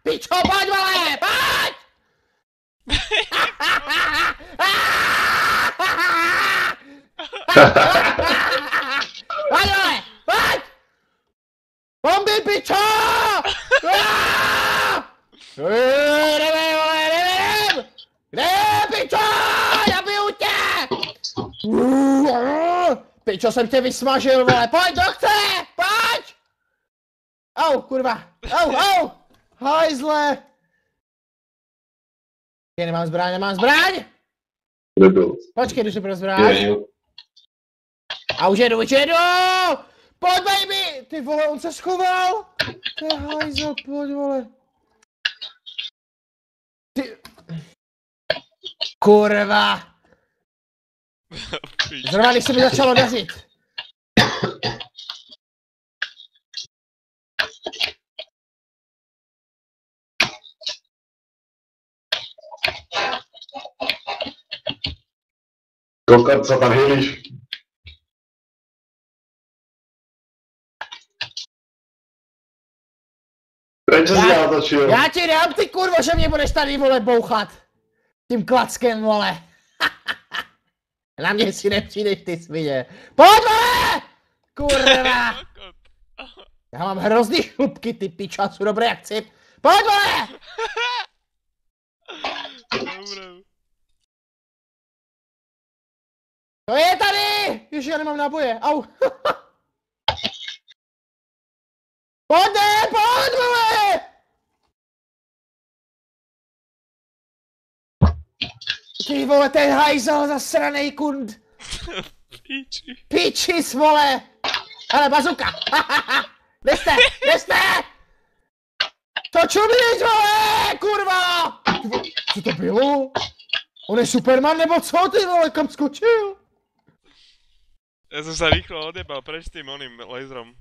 Pičo, pojď vole, pojď! Pojď vole, pojď! Bomby, pičo! Jdeme vole, jdem! Kde je, pičo? Zabiju tě! Pičo, jsem tě vysmažil, vole, pojď do chce! Pojď! Au, kurva! Au! Hajzle! Já nemám zbraň! Nebyl. Počkej, jdu si pro zbraň. A už jedu! Pojď, baby! Ty vole, on se schoval! To je hajzl, pojď, vole. Ty... Kurva! Zrovna, když se mi začalo dařit. Koukám, co tam hýlíš. Proč jsi já točil? Já ti dám, ty kurvo, že mě budeš tady, vole, bouchat. Tím klackem, vole. Na mě si nepřijdeš, ty svině. Pojď, vole! Kurva! Já mám hrozný chlupky, ty pičo, jsou dobré jak cip. Pojď, vole! To je tady! Ježi, já nemám náboje, au. Pojď, vole! Ty vole, ten hajzel zasranej kund. Pičis, vole! Ale bazuka! Kde jste? To čumíš, vole, kurva! Co to bylo? On je Superman nebo co, ty vole, kam skočil? Ja som sa rýchlo odjebal preč tým oným laserom.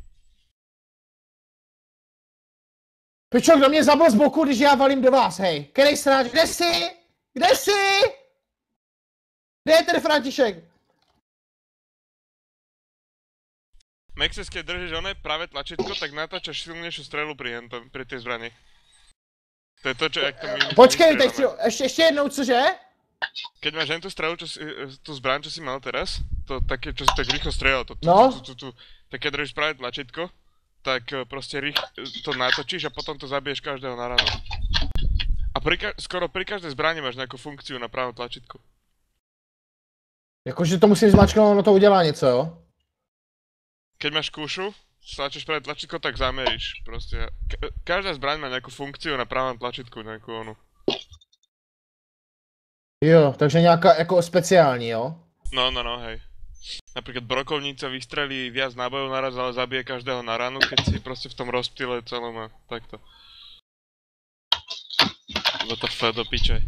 Pičo, kdo mě zabil z boku, když já valím do vás, hej? Který sráč, kde jsi? Kde je ten František? Mexes, keď držíš oné pravé tlačítko, tak natáčaš silnejšiu strelu pri tej zbrani. To je to, čo jak to my... Počkej, teď ještě jednou, cože? Keď máš jen tú strelu, tú zbraň, čo si mal teraz, to také, čo si tak rýchlo strieľal, tak keď držíš pravé tlačítko, tak proste to natočíš a potom to zabiješ každého na ráno. A skoro pri každej zbrani máš nejakú funkciu na pravom tlačítku. Jakože to musím zmačknout, ono to udělá něco, jo? Keď máš kúšu, stlačíš pravé tlačítko, tak zameríš. Proste. Každá zbraň má nejakú funkciu na pravom tlačítku, nejakú onu. Jo, takže nějaká jako speciální, jo? No, hej. Napríklad brokovnica vystrelí viac nábojov naraz, ale zabije každého na ránu, keď si proste v tom rozptyle celom a takto. What the fuck do piče.